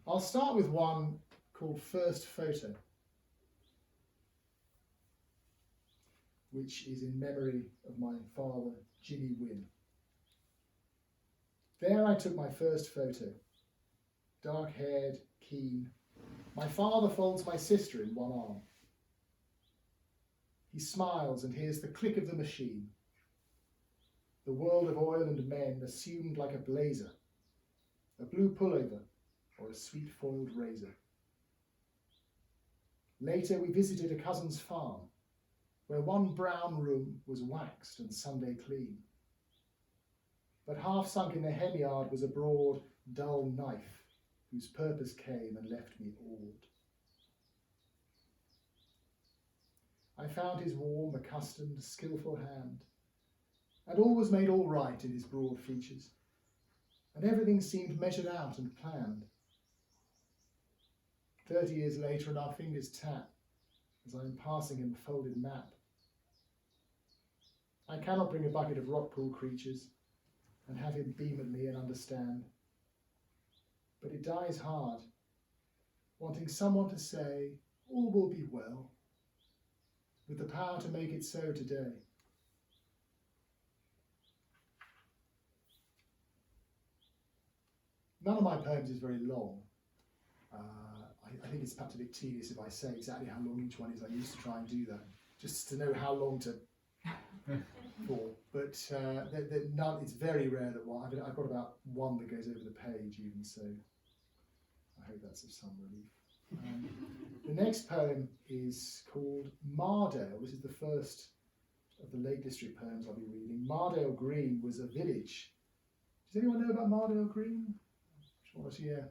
I'll start with one called First Photo, which is in memory of my father, Kieron Winn. There I took my first photo, dark-haired, keen. My father folds my sister in one arm. He smiles and hears the click of the machine. The world of oil and men assumed like a blazer, a blue pullover or a sweet foiled razor. Later we visited a cousin's farm, where one brown room was waxed and Sunday clean. But half sunk in the henyard was a broad, dull knife, whose purpose came and left me awed. I found his warm, accustomed, skilful hand, and all was made all right in his broad features, and everything seemed measured out and planned. 30 years later, and our fingers tap as I am passing him a folded map. I cannot bring a bucket of rock-pool creatures and have him beam at me and understand. But it dies hard, wanting someone to say, all will be well, with the power to make it so today. None of my poems is very long. I think it's perhaps a bit tedious if I say exactly how long each one is. I used to try and do that, just to know how long to for. But none, it's very rare that one. I've got about one that goes over the page even, so I hope that's of some relief. The next poem is called Marda. This is the first of the Lake District poems I'll be reading. Marda Green was a village. Does anyone know about Marda Green? Yeah.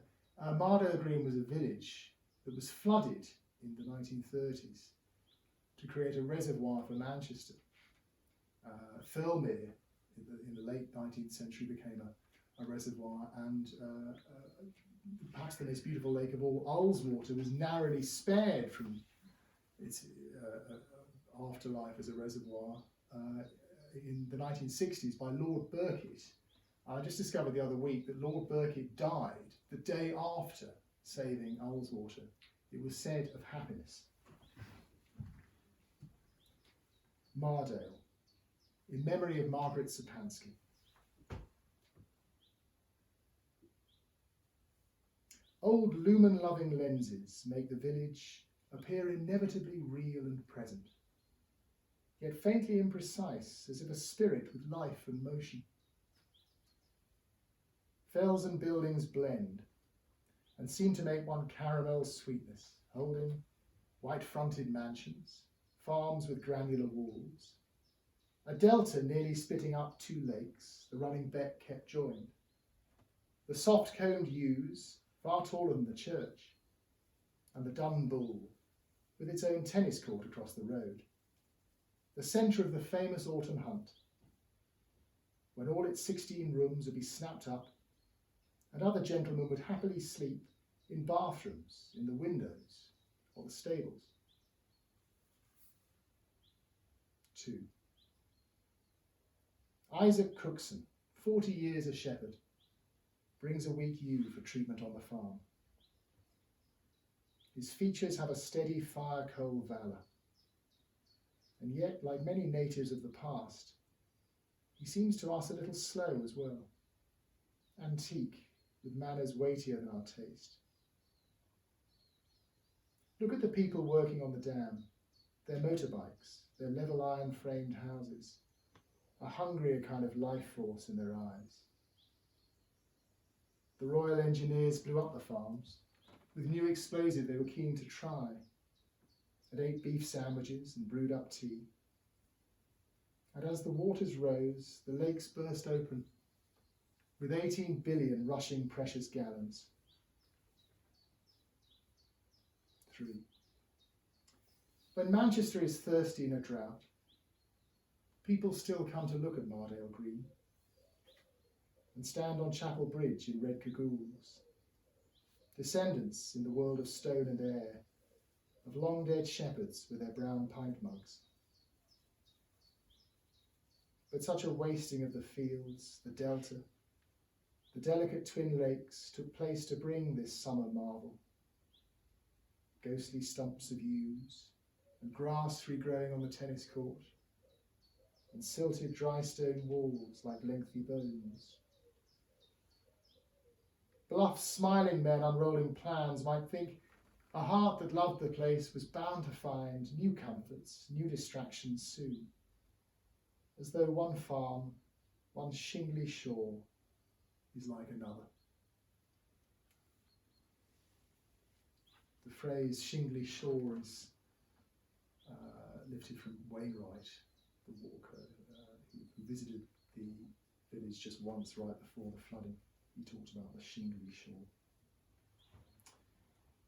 Marda Green was a village that was flooded in the 1930s to create a reservoir for Manchester. Thirlmere in the late 19th century became a reservoir, and perhaps the most beautiful lake of all, Ullswater, was narrowly spared from its afterlife as a reservoir in the 1960s by Lord Birkett. I just discovered the other week that Lord Birkett died the day after saving Ullswater. It was said of happiness. Mardale, in memory of Margaret Sepanski. Old lumen-loving lenses make the village appear inevitably real and present, yet faintly imprecise, as if a spirit with life and motion. Fells and buildings blend and seem to make one caramel sweetness, holding white-fronted mansions, farms with granular walls, a delta nearly splitting up two lakes, the running beck kept joined, the soft-combed yews, far taller than the church, and the Dun Bull, with its own tennis court across the road, the centre of the famous autumn hunt, when all its 16 rooms would be snapped up, and other gentlemen would happily sleep in bathrooms, in the windows, or the stables. 2. Isaac Cookson, 40 years a shepherd, brings a weak ewe for treatment on the farm. His features have a steady fire-coal valour, and yet, like many natives of the past, he seems to us a little slow as well, antique, with manners weightier than our taste. Look at the people working on the dam, their motorbikes, their level iron-framed houses, a hungrier kind of life force in their eyes. The Royal Engineers blew up the farms. With new explosive they were keen to try, and ate beef sandwiches and brewed up tea. And as the waters rose, the lakes burst open, with 18 billion rushing precious gallons. 3. When Manchester is thirsty in a drought, people still come to look at Mardale Green and stand on Chapel Bridge in red cagoules, descendants in the world of stone and air, of long-dead shepherds with their brown pint mugs. But such a wasting of the fields, the delta, The delicate twin lakes took place to bring this summer marvel. Ghostly stumps of yews, and grass regrowing on the tennis court, and silted dry stone walls like lengthy bones. Bluff, smiling men unrolling plans might think a heart that loved the place was bound to find new comforts, new distractions soon, as though one farm, one shingly shore, is like another. The phrase shingly shore is lifted from Wainwright, the walker, who visited the village just once right before the flooding. He talked about the shingly shore.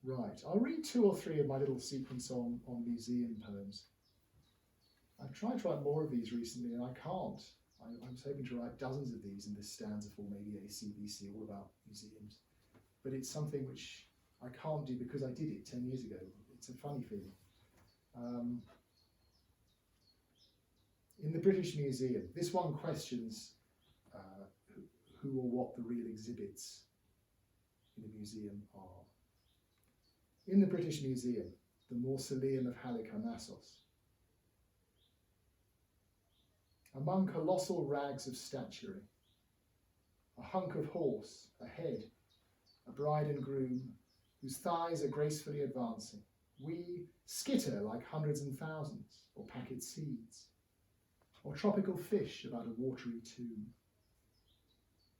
Right, I'll read 2 or 3 of my little sequence on museum poems. I've tried to write more of these recently and I can't. I was hoping to write dozens of these in this stanza for maybe a CBC all about museums. But it's something which I can't do because I did it 10 years ago. It's a funny feeling. In the British Museum, this one questions who or what the real exhibits in a museum are. In the British Museum, the Mausoleum of Halicarnassos. Among colossal rags of statuary, a hunk of horse, a head, a bride and groom, whose thighs are gracefully advancing, we skitter like hundreds and thousands, or packet seeds, or tropical fish about a watery tomb.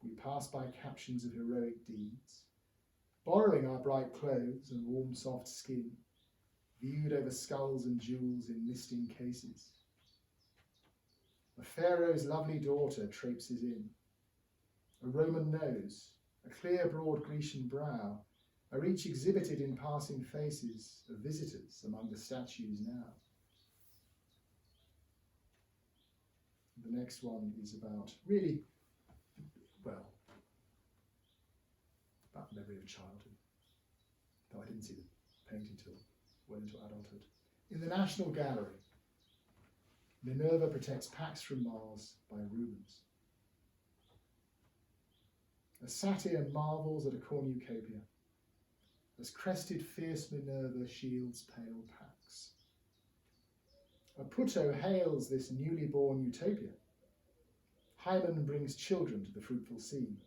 We pass by captions of heroic deeds, borrowing our bright clothes and warm soft skin, viewed over skulls and jewels in misting cases. A pharaoh's lovely daughter traipses in. A Roman nose, a clear broad Grecian brow, are each exhibited in passing faces of visitors among the statues now. The next one is about, really, well, about the memory of childhood, though I didn't see the painting till well into adulthood. In the National Gallery, Minerva protects Pax from Mars by Rubens. A satyr marvels at a cornucopia, as crested fierce Minerva shields pale Pax. A Puto hails this newly born utopia. Hymen brings children to the fruitful scene.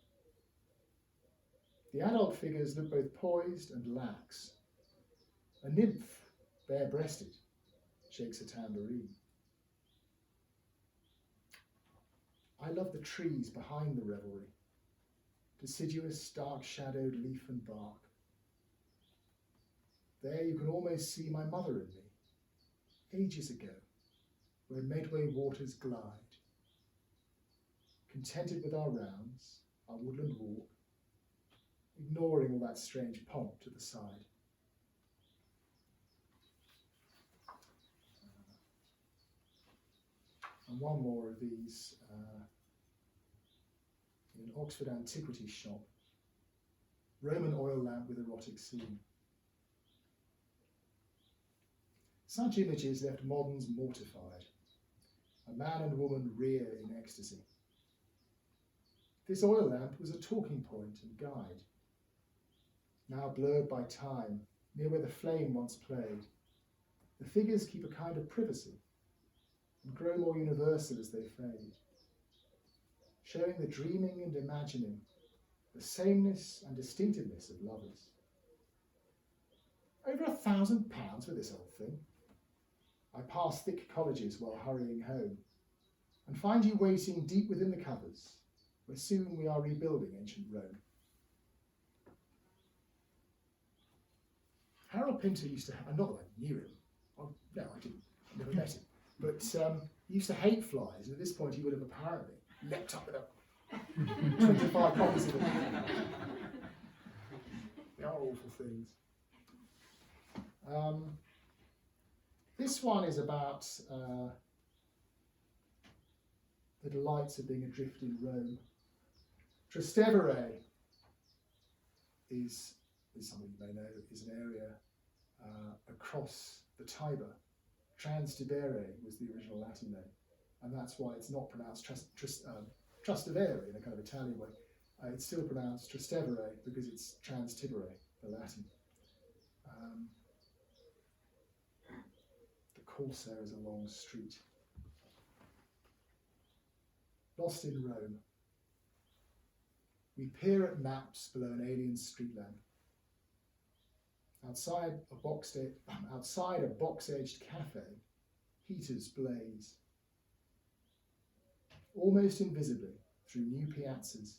The adult figures look both poised and lax. A nymph, bare-breasted, shakes a tambourine. I love the trees behind the revelry, deciduous, dark-shadowed leaf and bark. There you can almost see my mother and me, ages ago, where Medway waters glide. Contented with our rounds, our woodland walk, ignoring all that strange pomp to the side. And one more of these in an Oxford antiquities shop. Roman oil lamp with erotic scene. Such images left moderns mortified. A man and woman rear in ecstasy. This oil lamp was a talking point and guide. Now blurred by time, near where the flame once played, the figures keep a kind of privacy and grow more universal as they fade, showing the dreaming and imagining, the sameness and distinctiveness of lovers. Over £1,000 for this old thing. I pass thick colleges while hurrying home, and find you waiting deep within the covers, where soon we are rebuilding ancient Rome. Harold Pinter used to, not that I knew him, no, I didn't, I never met him, but he used to hate flies, and at this point he would have apparently leapt up with a 25 copies of them. They are awful things. This one is about the delights of being adrift in Rome. Trastevere is something you may know, is an area across the Tiber. Trastevere was the original Latin name, and that's why it's not pronounced Trastevere in a kind of Italian way. It's still pronounced Trastevere because it's Transtibere, the Latin. The Corsair is a long street. Lost in Rome. We peer at maps below an alien street lamp. Outside a box-edged cafe, heaters blaze. Almost invisibly, through new piazzas,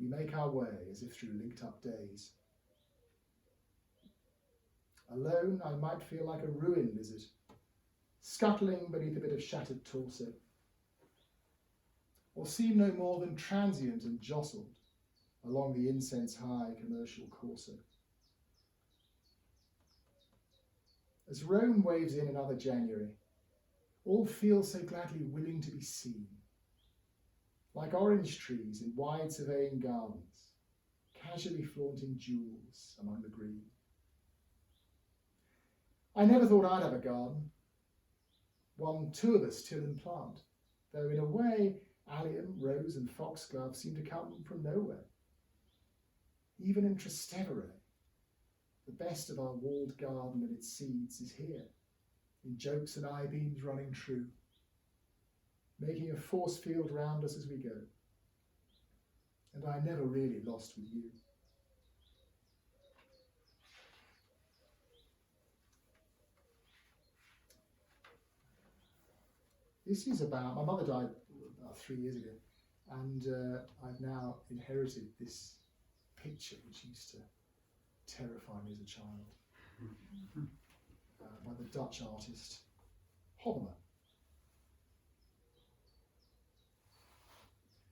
we make our way as if through linked-up days. Alone, I might feel like a ruin lizard, scuttling beneath a bit of shattered torso, or seem no more than transient and jostled along the incense-high commercial corsair. As Rome waves in another January, all feel so gladly willing to be seen, like orange trees in wide surveying gardens, casually flaunting jewels among the green. I never thought I'd have a garden, one two of us till and plant, though in a way allium, rose and foxglove seem to come from nowhere. Even in Trastevere, the best of our walled garden and its seeds is here, in jokes and eye-beams running true, making a force field round us as we go. And I never really lost with you. This is about, my mother died about 3 years ago, and I've now inherited this picture which used to terrify me as a child, by the Dutch artist Hobbema.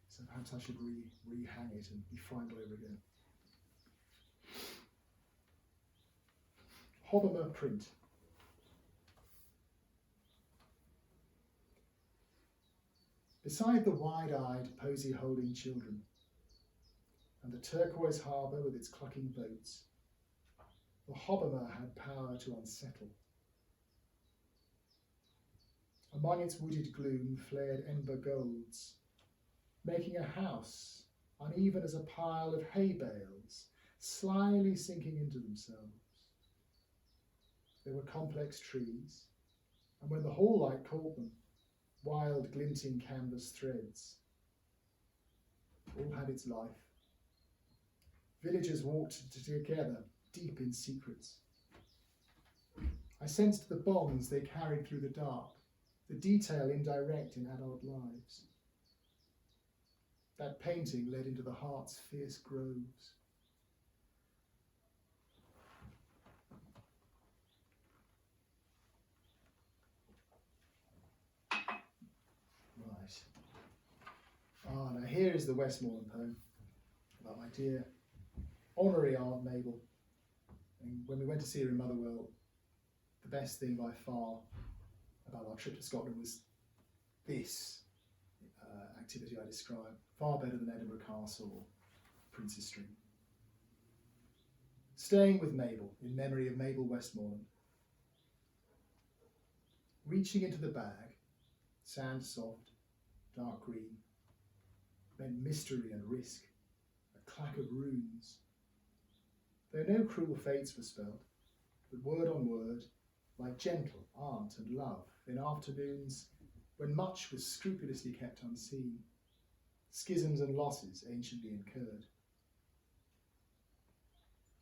So perhaps I should re-hang it and be frightened all over again. Hobbema print. Beside the wide-eyed, posy-holding children, and the turquoise harbour with its clucking boats, the Hobbema had power to unsettle. Among its wooded gloom flared ember golds, making a house uneven as a pile of hay bales, slyly sinking into themselves. There were complex trees, and when the hall light caught them, wild glinting canvas threads. All had its life. Villagers walked together, deep in secrets. I sensed the bonds they carried through the dark, the detail indirect in adult lives. That painting led into the heart's fierce groves. Right. Now here is the Westmoreland poem about my dear honorary Aunt Mabel. And when we went to see her in Motherwell, the best thing by far about our trip to Scotland was this activity I described, far better than Edinburgh Castle or Princes Street. Staying with Mabel, in memory of Mabel Westmoreland. Reaching into the bag, sand soft, dark green, meant mystery and risk, a clack of runes. Though no cruel fates were spelled, but word on word, like gentle aunt and love, in afternoons when much was scrupulously kept unseen, schisms and losses anciently incurred.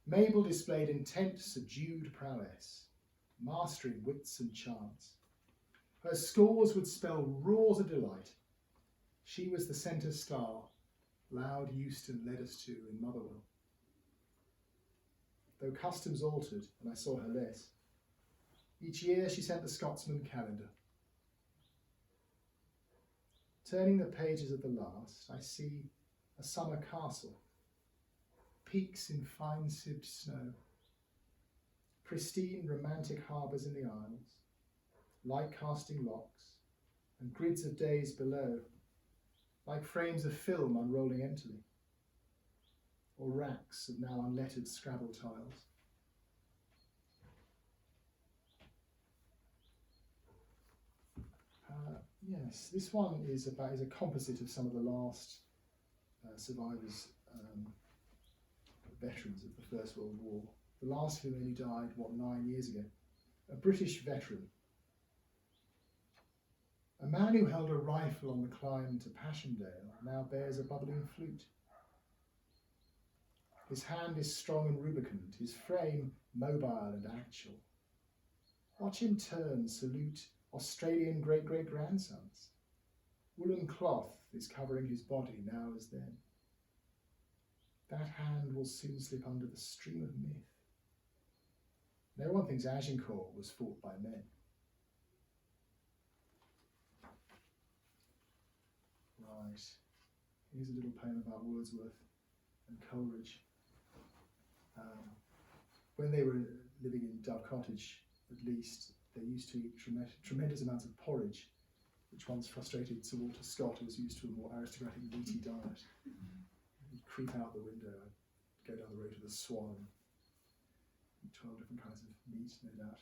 Mabel displayed intent, subdued prowess, mastering wits and chants. Her scores would spell roars of delight. She was the centre star, loud Euston led us to in Motherwell. Though customs altered and I saw her less, each year she sent the Scotsman calendar. Turning the pages of the last, I see a summer castle, peaks in fine-sieved snow, pristine romantic harbours in the isles, light-casting locks, and grids of days below, like frames of film unrolling emptily, or racks of now unlettered Scrabble tiles. Yes, this one is a composite of some of the last survivors, veterans of the First World War, the last of whom only died, 9 years ago. A British veteran. A man who held a rifle on the climb to Passchendaele now bears a bubbling flute. His hand is strong and rubicund, his frame mobile and actual. Watch him turn, salute Australian great-great-grandsons. Woolen cloth is covering his body now as then. That hand will soon slip under the stream of myth. No one thinks Agincourt was fought by men. Right. Here's a little poem about Wordsworth and Coleridge. When they were living in Dove Cottage, at least, they used to eat tremendous amounts of porridge, which once frustrated Sir Walter Scott, who was used to a more aristocratic meaty diet. He'd creep out the window, I'd go down the road to the Swan, and 12 different kinds of meat, no doubt.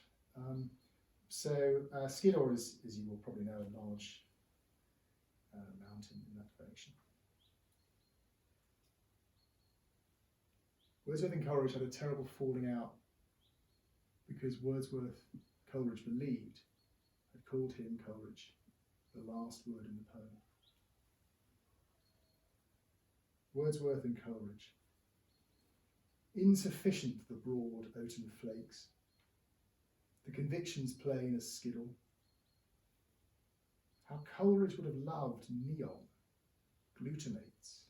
Skiddaw is, as you will probably know, a large mountain in that direction. Wordsworth and Coleridge had a terrible falling out because Coleridge believed, had called him, Coleridge, the last word in the poem. Wordsworth and Coleridge. Insufficient the broad oaten flakes, the convictions plain as Skiddaw. How Coleridge would have loved neon, glutamates,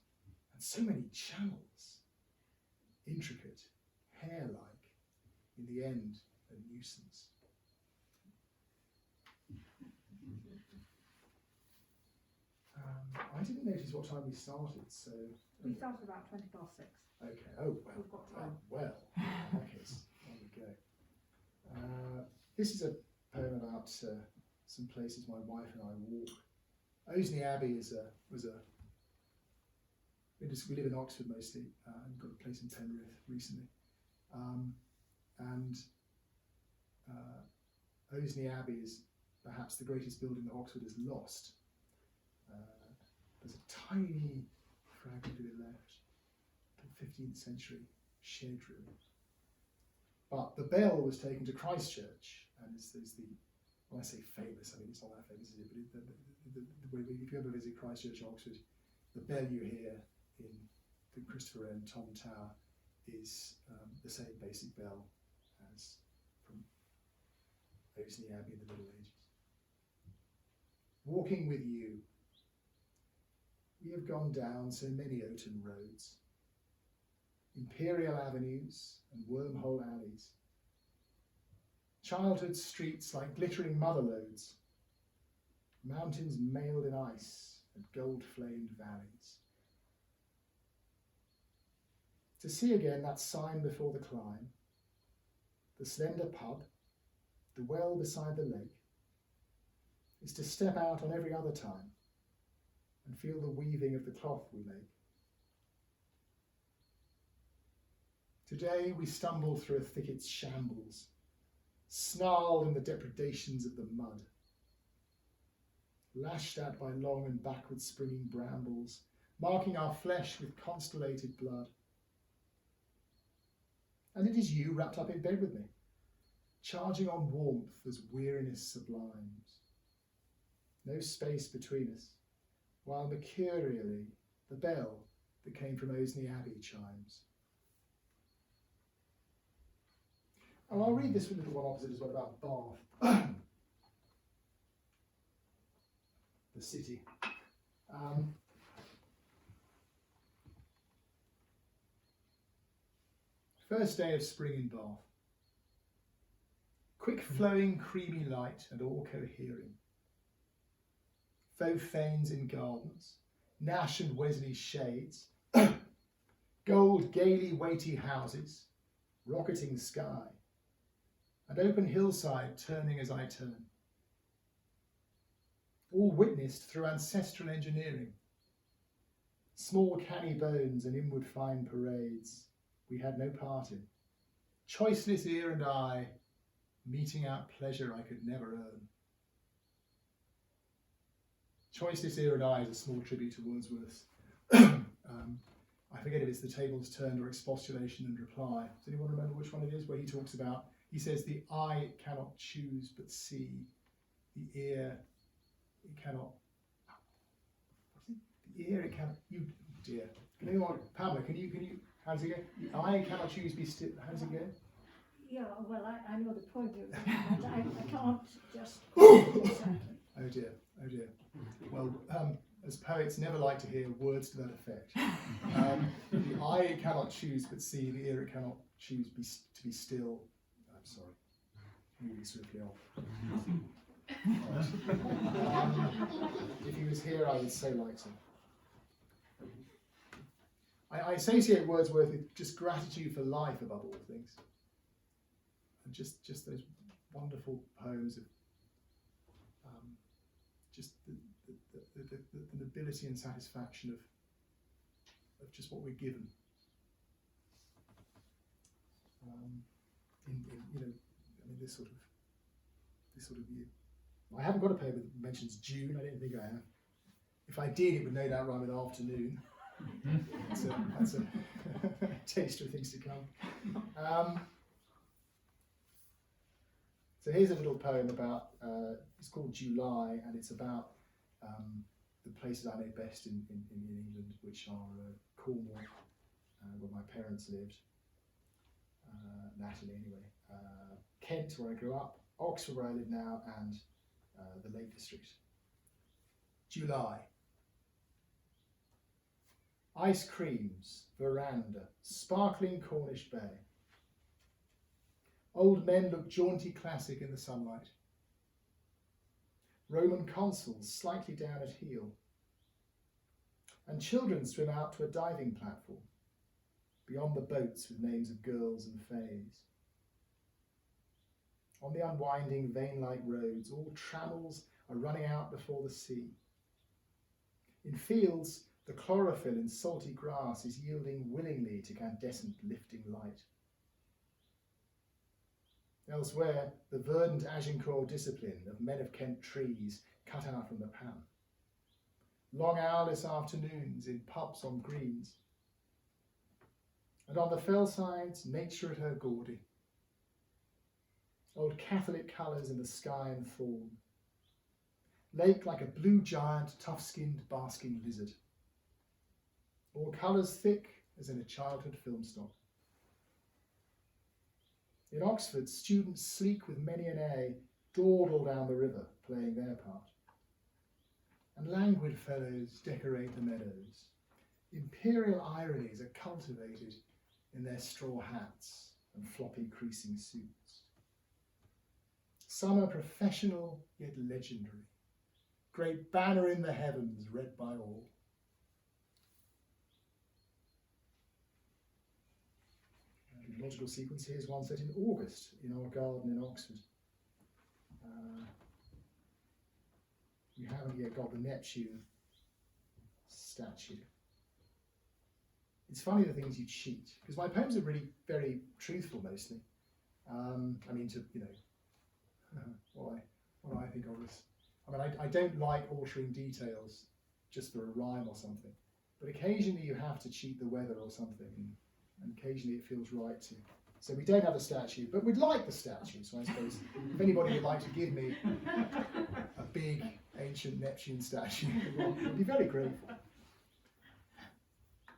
and so many channels, intricate, hair-like, in the end, a nuisance. I didn't notice what time we started, so... We started about 6:20. Okay, oh, well. We've got time. Well, okay, there we go. This is a poem about some places my wife and I walk. Oseney Abbey we live in Oxford mostly, and got a place in Penrith recently. Oseney Abbey is perhaps the greatest building that Oxford has lost. There's a tiny fragment of it left, the 15th century shed room. But the bell was taken to Christchurch, and there's when I say famous, I mean it's not that famous, is it? But if you ever visit Christchurch, Oxford, the bell you hear in the Christopher Wren Tom Tower is the same basic bell as from Oseney Abbey in the Middle Ages. Walking with you, we have gone down so many oaten roads, imperial avenues and wormhole alleys, childhood streets like glittering motherlodes, mountains mailed in ice and gold-flamed valleys. To see again that sign before the climb, the slender pub, the well beside the lake, is to step out on every other time and feel the weaving of the cloth we make. Today we stumble through a thicket's shambles, snarled in the depredations of the mud, lashed at by long and backward springing brambles, marking our flesh with constellated blood. And it is you wrapped up in bed with me, charging on warmth as weariness sublimes. No space between us, while mercurially the bell that came from Oseney Abbey chimes. Oh, I'll read this little one opposite as well about Bath, the city. First day of spring in Bath. Quick flowing creamy light and all cohering. Faux fanes in gardens, Nash and Wesley shades, gold gaily weighty houses, rocketing sky, and open hillside turning as I turn. All witnessed through ancestral engineering. Small canny bones and inward fine parades we had no part in. Choiceless ear and eye, meting out pleasure I could never earn. Choiceless ear and eye is a small tribute to Wordsworth's I forget if it's the tables turned or expostulation and reply. Does anyone remember which one it is? Where he talks about, he says, the eye cannot choose but see, the ear it cannot. The ear it cannot. You dear. Can anyone, Pamela? Can you? How does it go? The eye cannot choose be still. How does it go? Yeah, well, I know the point of it, but I can't just exactly. Oh dear. Oh dear. Well, as poets, never like to hear words to that effect. The eye it cannot choose but see, the ear it cannot choose to be still. I'm sorry. Moving swiftly off. If he was here, I would so like to. I associate Wordsworth with just gratitude for life above all things. And just those wonderful poems of just the nobility and satisfaction of just what we're given. This sort of year. I haven't got a paper that mentions June. I don't think I have. If I did, it would no doubt rhyme with afternoon. That's a taster of things to come. So here's a little poem about, it's called July, and it's about the places I know best in England, which are Cornwall, where my parents lived, latterly anyway, Kent, where I grew up, Oxford, where I live now, and the Lake District. July. Ice creams, veranda, sparkling Cornish bay. Old men look jaunty classic in the sunlight. Roman consuls slightly down at heel. And children swim out to a diving platform, beyond the boats with names of girls and fays. On the unwinding vein-like roads, all trammels are running out before the sea. In fields, the chlorophyll in salty grass is yielding willingly to candescent lifting light. Elsewhere, the verdant Agincourt discipline of men of Kent trees cut out from the pan. Long hourless afternoons in pubs on greens. And on the fell sides, nature at her gaudy. Old Catholic colours in the sky and thorn. Lake like a blue giant, tough-skinned, basking lizard. All colours thick as in a childhood film stock. In Oxford, students sleek with many an A dawdle down the river, playing their part. And languid fellows decorate the meadows. Imperial ironies are cultivated in their straw hats and floppy creasing suits. Some are professional yet legendary. Great banner in the heavens, read by all. And logical sequence here is one set in August in our garden in Oxford. We haven't yet got the Neptune statue. It's funny the things you cheat, because my poems are really very truthful mostly. What I think of this. I don't like altering details just for a rhyme or something, but occasionally you have to cheat the weather or something, and occasionally it feels right to. So we don't have a statue, but we'd like the statue, so I suppose if anybody would like to give me a big ancient Neptune statue, I'd be very grateful.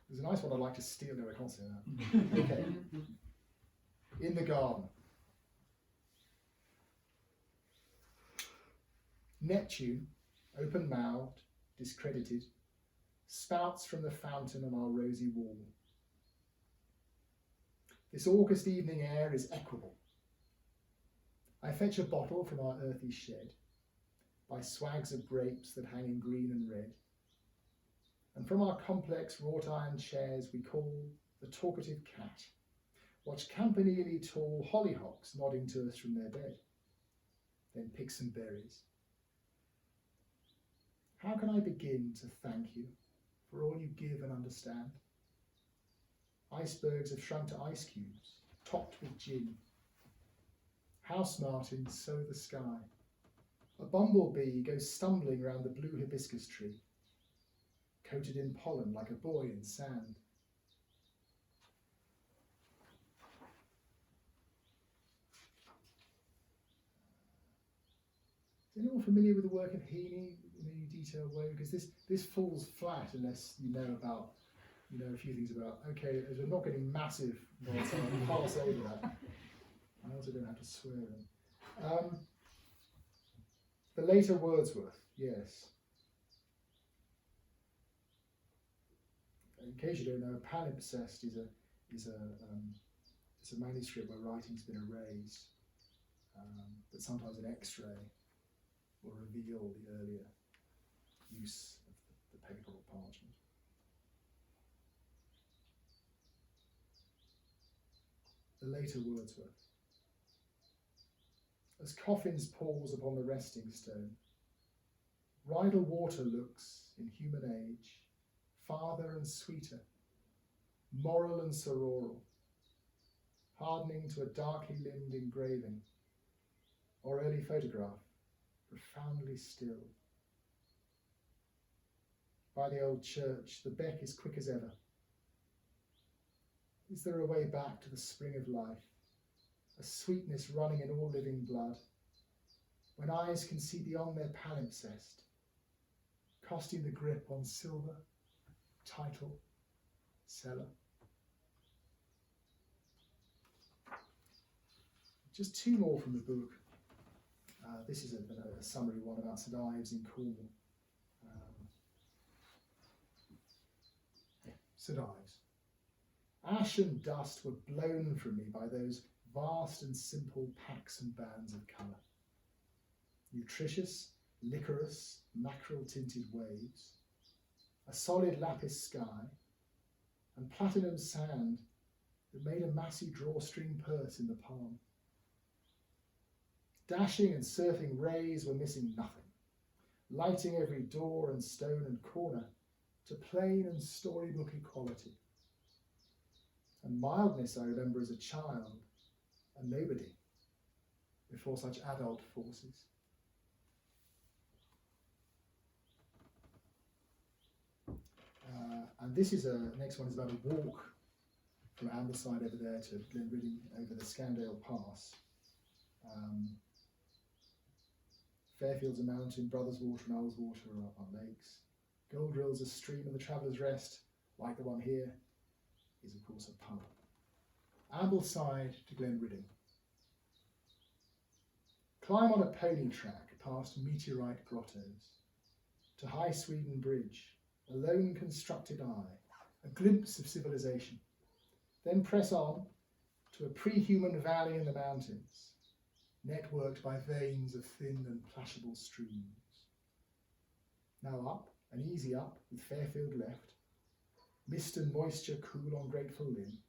There's a nice one I'd like to steal. No, I can't say that. Okay. In the garden. Neptune, open-mouthed, discredited, spouts from the fountain on our rosy wall. This August evening air is equable. I fetch a bottle from our earthy shed, by swags of grapes that hang in green and red. And from our complex wrought iron chairs we call the talkative cat, watch campanile tall hollyhocks nodding to us from their bed, then pick some berries. How can I begin to thank you for all you give and understand? Icebergs have shrunk to ice cubes, topped with gin. House martins sow the sky. A bumblebee goes stumbling round the blue hibiscus tree. coated in pollen like a boy in sand. Is anyone familiar with the work of Heaney in any detailed way? Because this falls flat unless you know about, a few things about. Okay, as we're not getting massive noise, so I'll pass over that. I also don't have to swear them. The later Wordsworth, yes. In case you don't know, a palimpsest is a manuscript where writing's been erased, but sometimes an X-ray will reveal the earlier use of the paper or parchment. The later Wordsworth. As coffins pause upon the resting stone, Rydal water looks, in human age, farther and sweeter, moral and sororal, hardening to a darkly limned engraving, or early photograph, profoundly still. By the old church, the beck is quick as ever. Is there a way back to the spring of life, a sweetness running in all living blood, when eyes can see beyond their palimpsest, costing the grip on silver, title, seller? Just two more from the book. This is a summary one about St Ives in Cornwall. St Ives. Ash and dust were blown from me by those vast and simple packs and bands of colour. Nutritious, liquorous, mackerel-tinted waves, a solid lapis sky, and platinum sand that made a massy drawstring purse in the palm. Dashing and surfing rays were missing nothing, lighting every door and stone and corner to plain and storybook equality. And mildness I remember as a child, a nobody, before such adult forces. And this is next one is about a walk from Ambleside over there to Glenridding over the Scandale Pass. Fairfield's a mountain, Brothers Water and Owls Water are lakes. Goldrill's a stream, and the Traveller's Rest, like the one here, is of course a pub. Ambleside to Glenridding. Climb on a pony track past meteorite grottos, to High Sweden Bridge, a lone constructed eye, a glimpse of civilization. Then press on to a pre-human valley in the mountains, networked by veins of thin and plashable streams. Now up, and easy up, with Fairfield left, mist and moisture cool on grateful limb.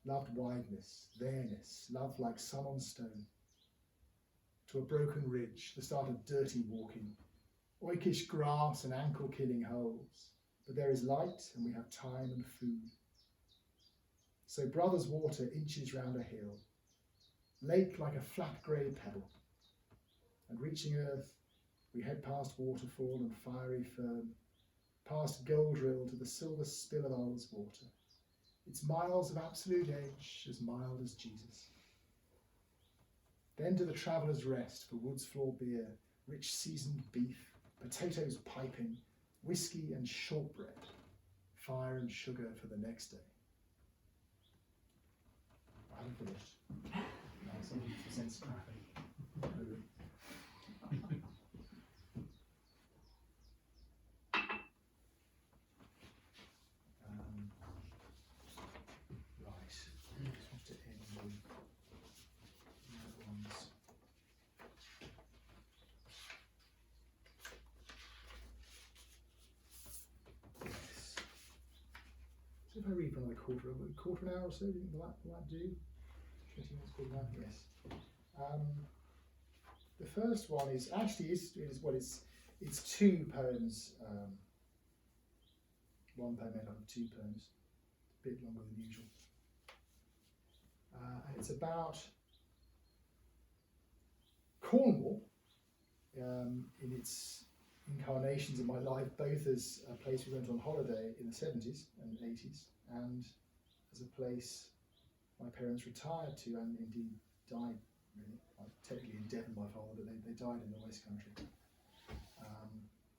Loved wideness, there-ness, love like sun on stone. To a broken ridge, the start of dirty walking, oikish grass and ankle-killing holes, but there is light and we have time and food. So Brothers Water inches round a hill, lake like a flat grey pebble, and reaching earth, we head past waterfall and fiery fern, past Goldrill to the silver spill of Owls Water. It's miles of absolute edge, as mild as Jesus. Then to the Traveller's Rest for woods floor beer, rich seasoned beef, potatoes piping, whiskey and shortbread, fire and sugar for the next day. I haven't finished. No, somebody sent scrapping. So if I read for another quarter of an hour or so, do you think will that do? 20 minutes, quarter of an hour? Yes. The first one is actually it's two poems. One poem made up of two poems, a bit longer than usual. And it's about Cornwall in its incarnations of my life, both as a place we went on holiday in the 70s and 80s, and as a place my parents retired to and indeed died, really. Technically in Devon, my father, but they died in the West Country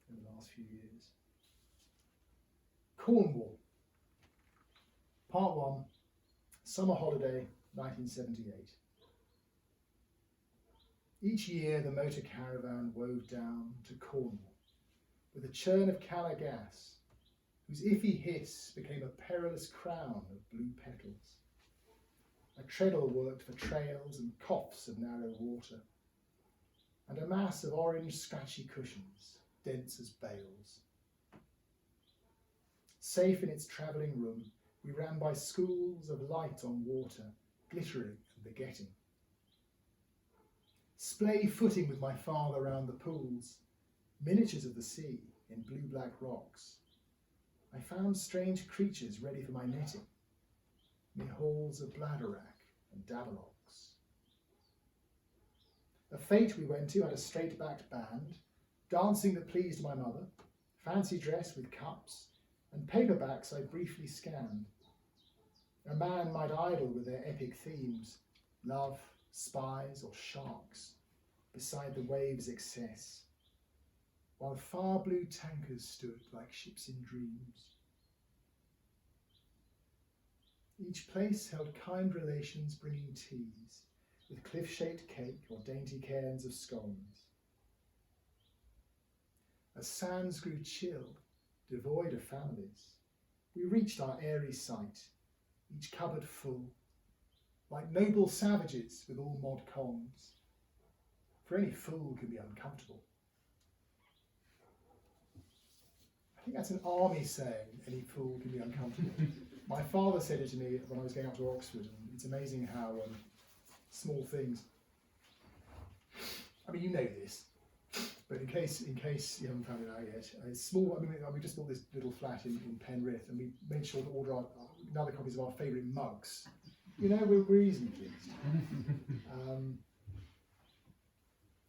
in the last few years. Cornwall. Part 1, Summer Holiday, 1978. Each year the motor caravan wove down to Cornwall with a churn of Cala gas, whose iffy hiss became a perilous crown of blue petals. A treadle worked for trails and coughs of narrow water, and a mass of orange scratchy cushions, dense as bales. Safe in its travelling room, we ran by schools of light on water, glittering and begetting. Splay footing with my father round the pools, miniatures of the sea in blue-black rocks. I found strange creatures ready for my netting, near halls of bladderwrack and davalocks. A fete we went to had a straight-backed band, dancing that pleased my mother, fancy dress with cups, and paperbacks I briefly scanned. A man might idle with their epic themes, love, spies, or sharks, beside the waves' excess, while far blue tankers stood like ships in dreams. Each place held kind relations bringing teas, with cliff-shaped cake or dainty cairns of scones. As sands grew chill, devoid of families, we reached our airy site, each cupboard full, like noble savages with all mod cons, for any fool can be uncomfortable. I think that's an army saying, any fool can be uncomfortable. My father said it to me when I was going up to Oxford, and it's amazing how small things, I mean, you know this, but in case you haven't found it out yet, we just bought this little flat in Penrith, and we made sure to order another copies of our favourite mugs. You know, we're easily pleased.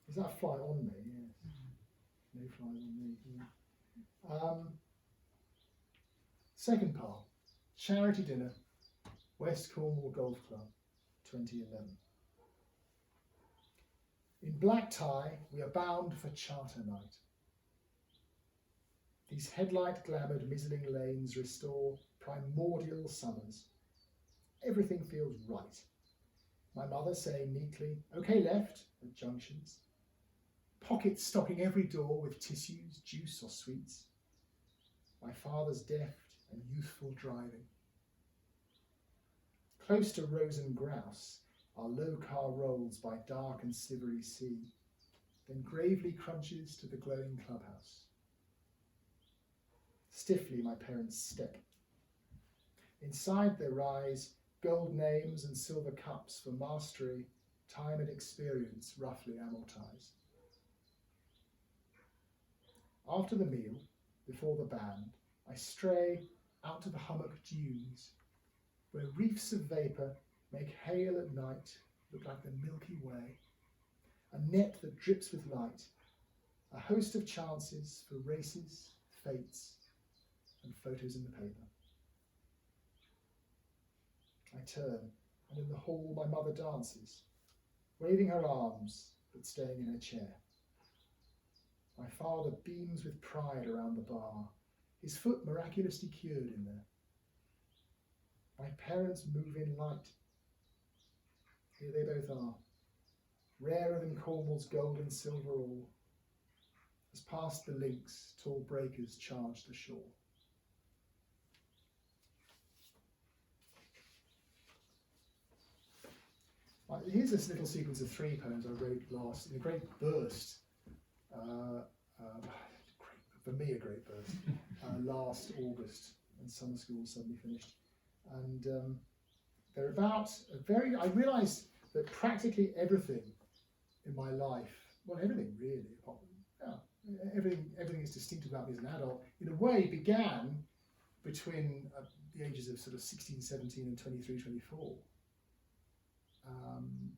Is that a fly on me? Yes. No flies on me. Yeah. Second part, charity dinner, West Cornwall Golf Club, 2011. In black tie, we are bound for charter night. These headlight-glamoured mizzling lanes restore primordial summers. Everything feels right. My mother saying neatly, "OK left," at junctions. Pockets stocking every door with tissues, juice or sweets. My father's deft and youthful driving. Close to Rose and Grouse, our low car rolls by dark and silvery sea, then gravely crunches to the glowing clubhouse. Stiffly my parents step. Inside there rise gold names and silver cups for mastery, time and experience roughly amortized. After the meal, before the band, I stray out to the hummock dunes, where reefs of vapour make hail at night look like the Milky Way, a net that drips with light, a host of chances for races, fates, and photos in the paper. I turn, and in the hall my mother dances, waving her arms, but staying in her chair. My father beams with pride around the bar, his foot miraculously cured in there. My parents move in light. Here they both are, rarer than Cornwall's gold and silver all. As past the links, tall breakers charge the shore. Right, here's this little sequence of 3 poems I wrote last in a great burst. For me, a great burst. Last August, when summer school suddenly finished, and they're about I realised that practically everything in my life, well, everything really, everything that's distinctive about me as an adult, in a way, began between the ages of sort of 16, 17, and 23, 24. And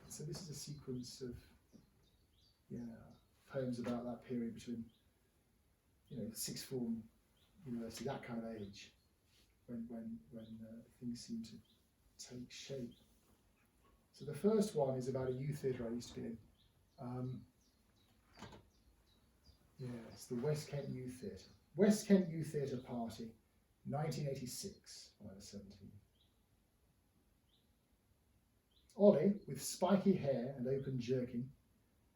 so this is a sequence of poems about that period between, sixth form, university, that kind of age, when things seem to take shape. So the first one is about a youth theatre I used to be in. It's the West Kent Youth Theatre. West Kent Youth Theatre Party, 1986, when I was 17. Ollie, with spiky hair and open jerkin,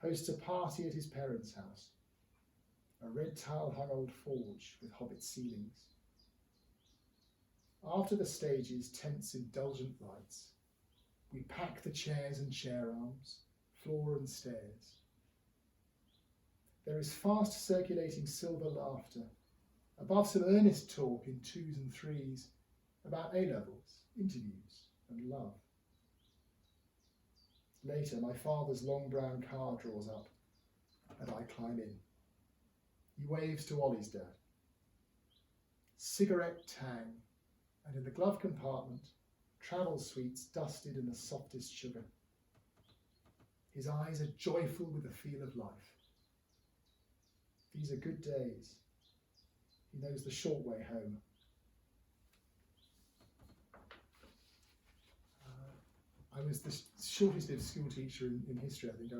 hosts a party at his parents' house. A red tile-hung old forge with hobbit ceilings. After the stage's tense, indulgent lights, we pack the chairs and chair arms, floor and stairs. There is fast circulating silver laughter, above some earnest talk in 2s and 3s about A-levels, interviews and love. Later, my father's long brown car draws up and I climb in. He waves to Ollie's dad. Cigarette tang, and in the glove compartment, travel sweets dusted in the softest sugar. His eyes are joyful with the feel of life. These are good days. He knows the short way home. I was the shortest lived school teacher in history, I think.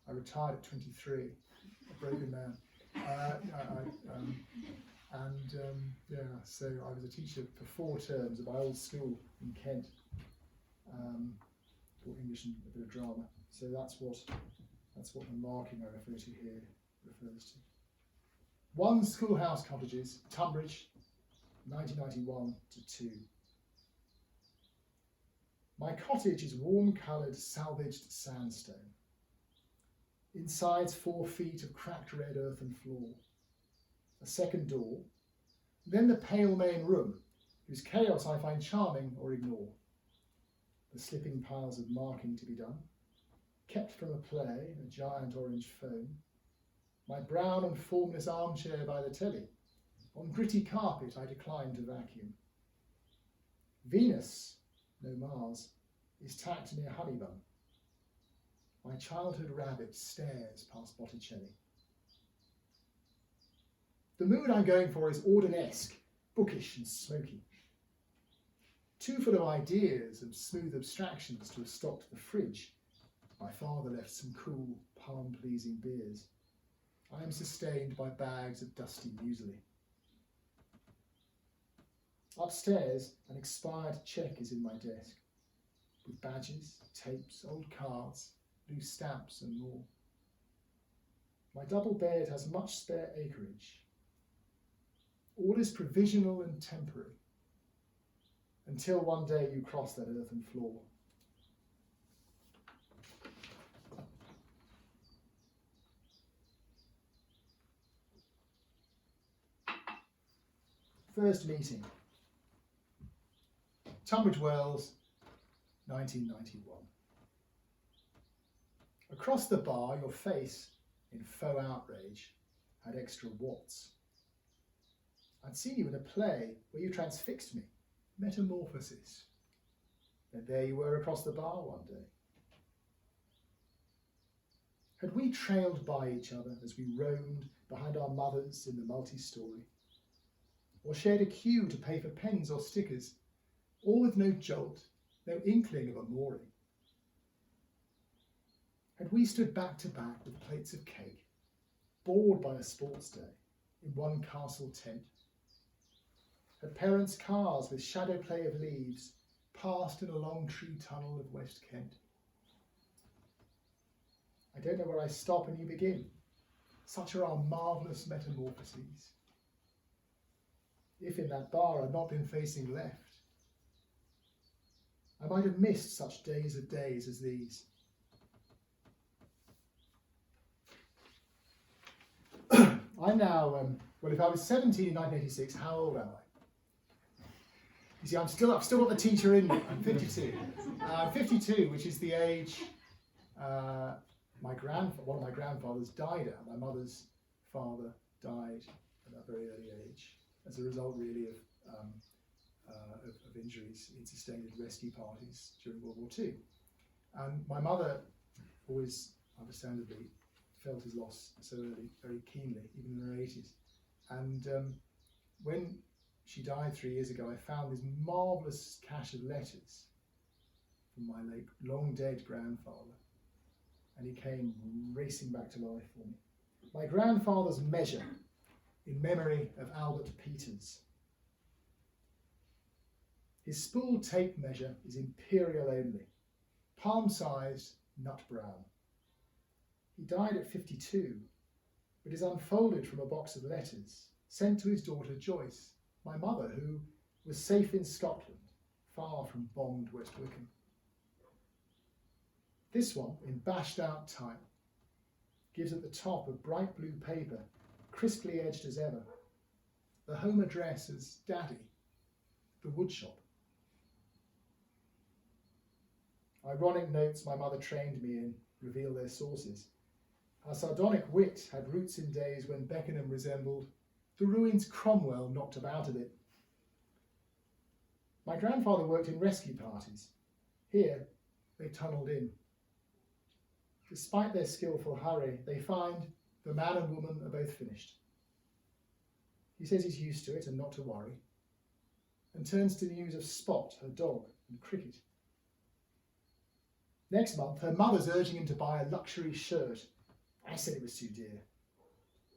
I retired at 23, a broken man. So I was a teacher for 4 terms at my old school in Kent, taught English and a bit of drama. So that's what the marking I refer to here refers to. 1 Schoolhouse Cottages, Tunbridge, 1991 to 2. My cottage is warm-coloured, salvaged sandstone. Inside's 4 feet of cracked red earthen floor. A second door, then the pale main room, whose chaos I find charming or ignore. The slipping piles of marking to be done, kept from a play, a giant orange foam. My brown and formless armchair by the telly. On gritty carpet I decline to vacuum. Venus, no Mars, is tacked near Honeybun. My childhood rabbit stares past Botticelli. The mood I'm going for is Audenesque, bookish and smoky. Too full of ideas and smooth abstractions to have stocked the fridge. My father left some cool, palm-pleasing beers. I am sustained by bags of dusty muesli. Upstairs, an expired cheque is in my desk, with badges, tapes, old cards, loose stamps and more. My double bed has much spare acreage. All is provisional and temporary, until one day you cross that earthen floor. First meeting. Tunbridge Wells, 1991. Across the bar, your face, in faux outrage, had extra watts. I'd seen you in a play where you transfixed me, Metamorphosis. And there you were across the bar one day. Had we trailed by each other as we roamed behind our mothers in the multi-story? Or shared a queue to pay for pens or stickers, all with no jolt, no inkling of a mooring? Had we stood back to back with plates of cake, bored by a sports day, in one castle tent? Had parents' cars with shadow play of leaves passed in a long tree tunnel of West Kent? I don't know where I stop and you begin. Such are our marvellous metamorphoses. If in that bar I'd not been facing left, I might have missed such days of days as these. I'm now, well, if I was 17 in 1986, how old am I? You see, I've still got the teacher in me. I'm 52. I'm 52, which is the age one of my grandfathers died at. My mother's father died at a very early age as a result, really, of injuries he'd sustained at rescue parties during World War II. And my mother always, understandably, felt his loss so early, very keenly, even in her 80s. And when she died 3 years ago, I found this marvellous cache of letters from my late, long dead grandfather. And he came racing back to life for me. My grandfather's measure, in memory of Albert Peters. His spool tape measure is imperial only, palm-sized, nut brown. He died at 52, but is unfolded from a box of letters sent to his daughter Joyce, my mother, who was safe in Scotland, far from bombed West Wickham. This one, in bashed-out type, gives at the top a bright blue paper, crisply edged as ever, the home address as Daddy, the woodshop. Ironic notes my mother trained me in reveal their sources. Our sardonic wit had roots in days when Beckenham resembled the ruins Cromwell knocked about a bit. My grandfather worked in rescue parties. Here, they tunnelled in. Despite their skillful hurry, they find the man and woman are both finished. He says he's used to it and not to worry, and turns to the news of Spot, her dog, and cricket. Next month, her mother's urging him to buy a luxury shirt. I said it was too dear.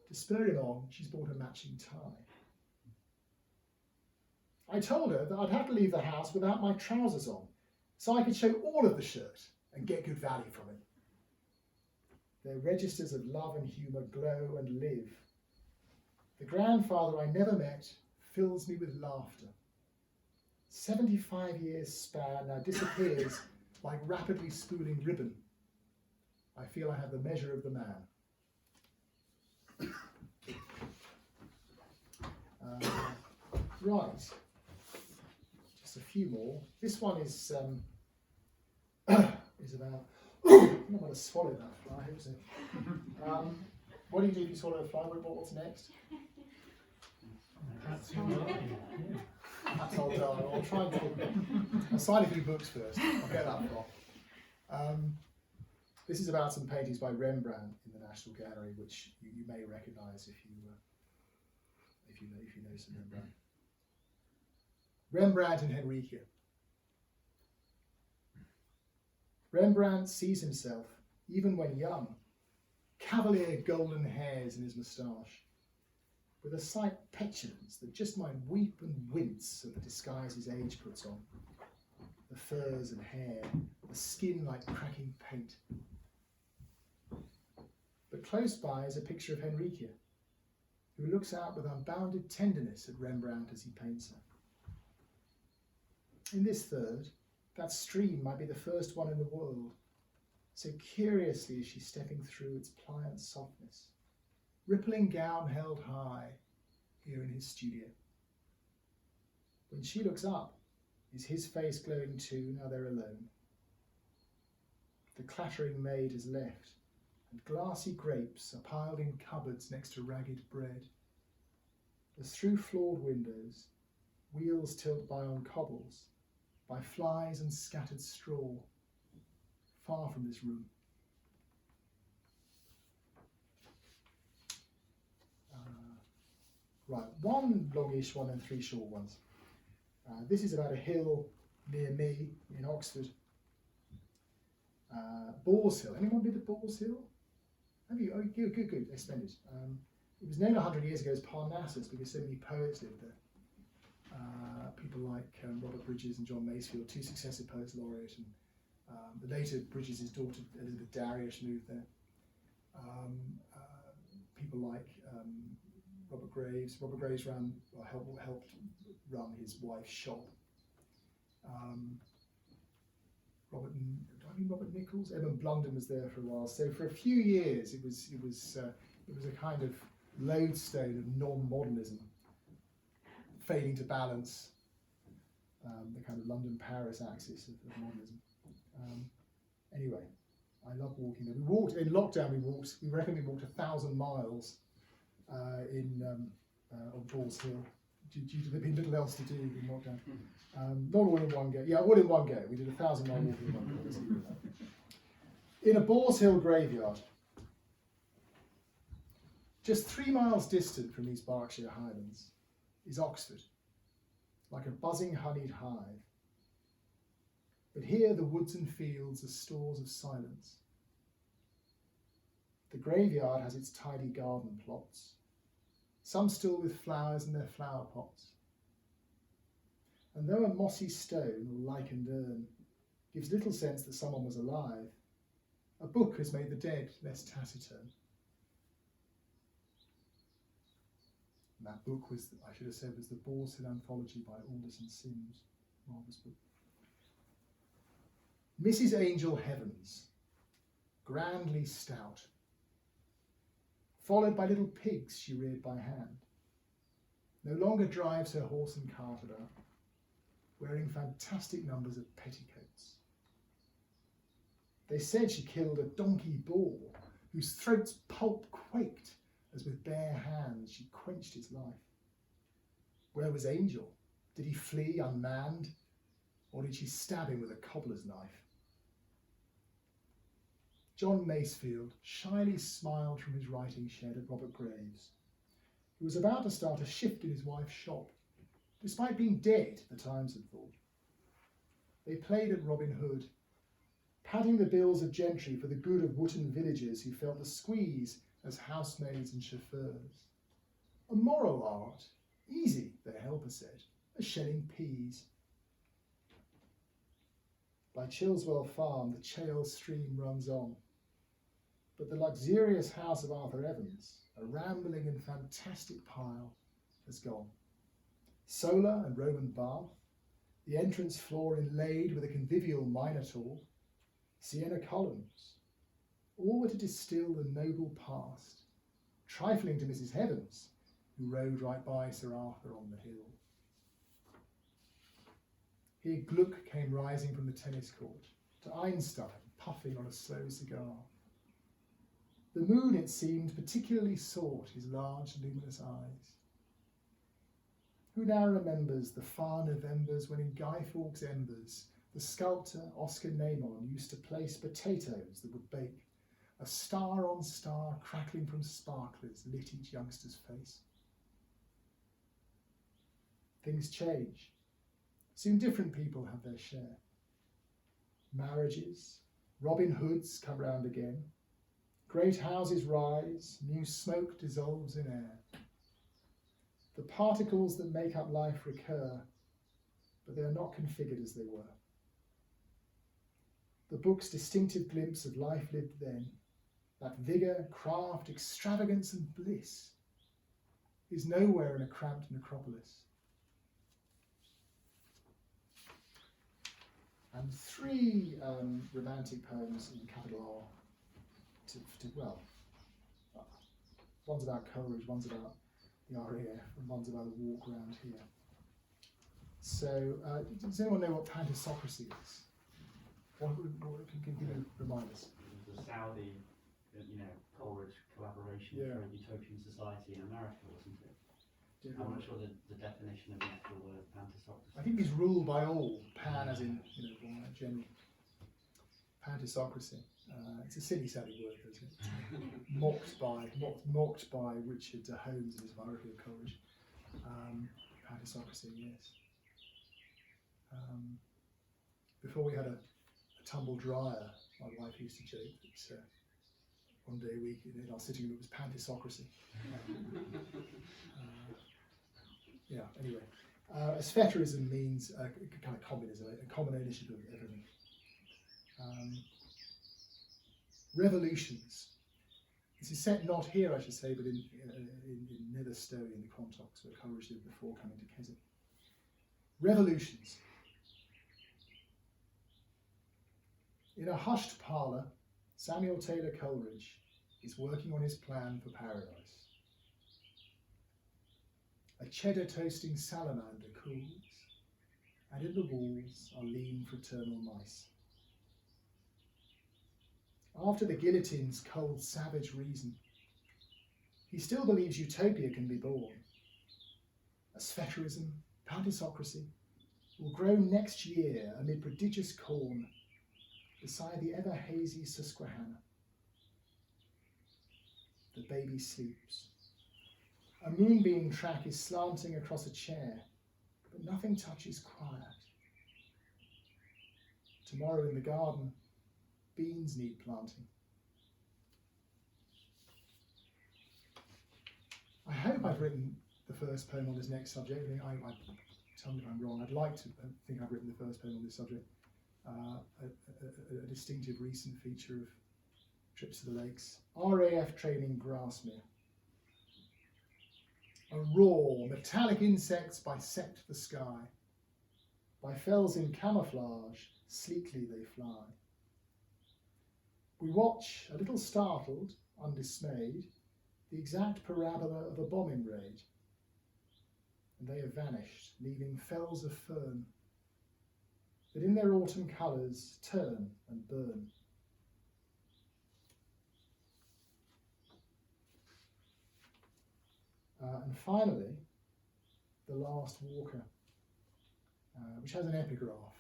To spur him on, she's bought a matching tie. I told her that I'd have to leave the house without my trousers on, so I could show all of the shirt and get good value from it. Their registers of love and humour glow and live. The grandfather I never met fills me with laughter. 75 years span now disappears like rapidly spooling ribbon. I feel I have the measure of the man. Right, just a few more. This one is about. I'm not going to swallow that fly. Who's it? What do you do if you swallow a fly? What's next? That's I'll try and get it. I'll sign a few books first. I'll get that far. This is about some paintings by Rembrandt in the National Gallery, which you may recognise if you know some Rembrandt. Rembrandt and Henrique. Rembrandt sees himself, even when young, cavalier golden hairs in his moustache, with a slight petulance that just might weep and wince at the disguise his age puts on. The furs and hair, the skin like cracking paint. But close by is a picture of Henrique, who looks out with unbounded tenderness at Rembrandt as he paints her. In this third, that stream might be the first one in the world, so curiously is she stepping through its pliant softness, rippling gown held high here in his studio. When she looks up, is his face glowing too, now they're alone? The clattering maid has left, and glassy grapes are piled in cupboards next to ragged bread. As through flawed windows, wheels tilt by on cobbles, by flies and scattered straw, far from this room. Right, one longish one and three short ones. This is about a hill near me in Oxford. Boar's Hill. Anyone been to Boar's Hill? Have you? Oh, good. Splendid. It was known 100 years ago as Parnassus because so many poets lived there. People like Robert Bridges and John Masefield, two successive poets laureate, and the later Bridges' daughter Elizabeth Darius moved there. People like Robert Graves. Robert Graves helped run his wife's shop. Robert Nichols, Edmund Blunden was there for a while. So for a few years, it was a kind of lodestone of non-modernism, failing to balance the kind of London-Paris axis of modernism. Anyway, I love walking there. We walked in lockdown. We reckon we walked 1,000 miles on Boar's Hill. Due to there being little else to do in lockdown. Not all in one go. Yeah, all in one go. We did 1,000 mile walk in one go. In a Boar's Hill graveyard, Just 3 miles distant from these Berkshire highlands is Oxford, like a buzzing honeyed hive. But here the woods and fields are stores of silence. The graveyard has its tidy garden plots, some still with flowers in their flower pots. And though a mossy stone or lichened urn gives little sense that someone was alive, a book has made the dead less taciturn. And that book was, I should have said, was the Boar's Head Anthology by Aldous and Sims. Marvellous book. Mrs. Angel Heavens, grandly stout, followed by little pigs she reared by hand, no longer drives her horse and cart about, wearing fantastic numbers of petticoats. They said she killed a donkey boar, whose throat's pulp quaked as with bare hands she quenched its life. Where was Angel? Did he flee unmanned, or did she stab him with a cobbler's knife? John Masefield shyly smiled from his writing shed at Robert Graves, who was about to start a shift in his wife's shop, despite being dead, the Times had thought. They played at Robin Hood, padding the bills of gentry for the good of Wootton villagers who felt the squeeze as housemaids and chauffeurs. A moral art, easy, their helper said, as shelling peas. By Chilswell Farm the Chale stream runs on, but the luxurious house of Arthur Evans, a rambling and fantastic pile, has gone. Solar and Roman bath, the entrance floor inlaid with a convivial minotaur, Siena columns, all were to distill the noble past, trifling to Mrs. Heavens, who rode right by Sir Arthur on the hill. Here Gluck came rising from the tennis court, to Einstein puffing on a slow cigar. The moon, it seemed, particularly sought his large, luminous eyes. Who now remembers the far Novembers when in Guy Fawkes' embers the sculptor Oscar Namon used to place potatoes that would bake, a star on star crackling from sparklers lit each youngster's face? Things change. Soon different people have their share. Marriages, Robin Hoods come round again. Great houses rise, new smoke dissolves in air. The particles that make up life recur, but they are not configured as they were. The book's distinctive glimpse of life lived then, that vigour, craft, extravagance and bliss, is nowhere in a cramped necropolis. And 3 romantic poems in capital R. One's about Coleridge, one's about the RAF, and one's about a walk around here. So, does anyone know what Pantisocracy is? What can you remind us? The Saudi, Coleridge collaboration for a utopian society in America, wasn't it? I'm not sure the definition of the actual word Pantisocracy. I think it's ruled by all, pan as in, general. Pantisocracy. It's a silly sounding word, isn't it? mocked by Richard Holmes in his biography of Coleridge. Pantisocracy, yes. Before we had a tumble dryer, my wife used to joke that one day a week in our sitting room it was Pantisocracy. Anyway. Aspheterism means kind of communism, a common ownership of everything. Revolutions. This is set not here, I should say, but in Netherstowe in the Quantocks, where Coleridge lived before coming to Keswick. Revolutions. In a hushed parlour, Samuel Taylor Coleridge is working on his plan for paradise. A cheddar toasting salamander cools, and in the walls are lean fraternal mice. After the guillotine's cold savage reason, he still believes utopia can be born. Aspheterism, Pantisocracy, will grow next year amid prodigious corn, beside the ever hazy Susquehanna. The baby sleeps. A moonbeam track is slanting across a chair, but nothing touches quiet. Tomorrow in the garden, beans need planting. I hope I've written the first poem on this next subject. Tell me if I'm wrong. I'd like to think I've written the first poem on this subject. A distinctive recent feature of trips to the lakes. RAF training Grasmere. A roar, metallic insects bisect the sky. By fells in camouflage, sleekly they fly. We watch, a little startled, undismayed, the exact parabola of a bombing raid. And they have vanished, leaving fells of fern that in their autumn colours turn and burn. And finally, The Last Walker, which has an epigraph.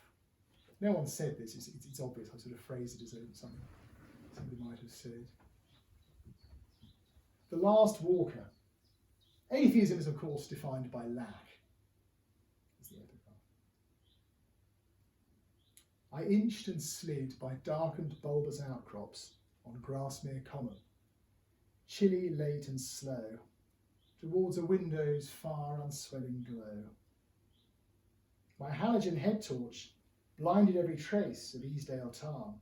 No one said this, it's obvious, I sort of phrased it as something somebody might have said. The Last Walker. Atheism is, of course, defined by lack. That's the epigraph. I inched and slid by darkened bulbous outcrops on Grasmere Common, chilly, late and slow, towards a window's far unswelling glow. My halogen head torch blinded every trace of Easdale Tarn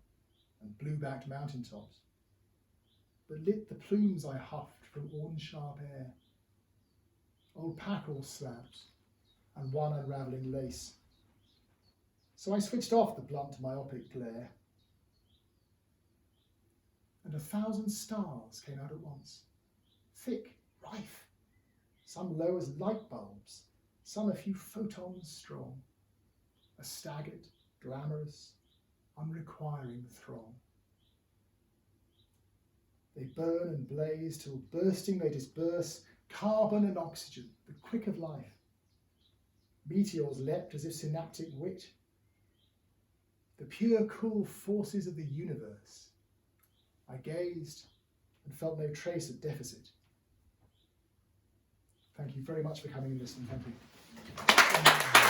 and blue-backed mountain tops, but lit the plumes I huffed from Ornsharp air, old packall slabs and one unravelling lace. So I switched off the blunt myopic glare, and 1,000 stars came out at once, thick, rife, some low as light bulbs, some a few photons strong, a staggered, glamorous, unrequiring throng. They burn and blaze till bursting they disperse carbon and oxygen, the quick of life. Meteors leapt as if synaptic wit, the pure cool forces of the universe. I gazed and felt no trace of deficit. Thank you very much for coming and listening. Thank you.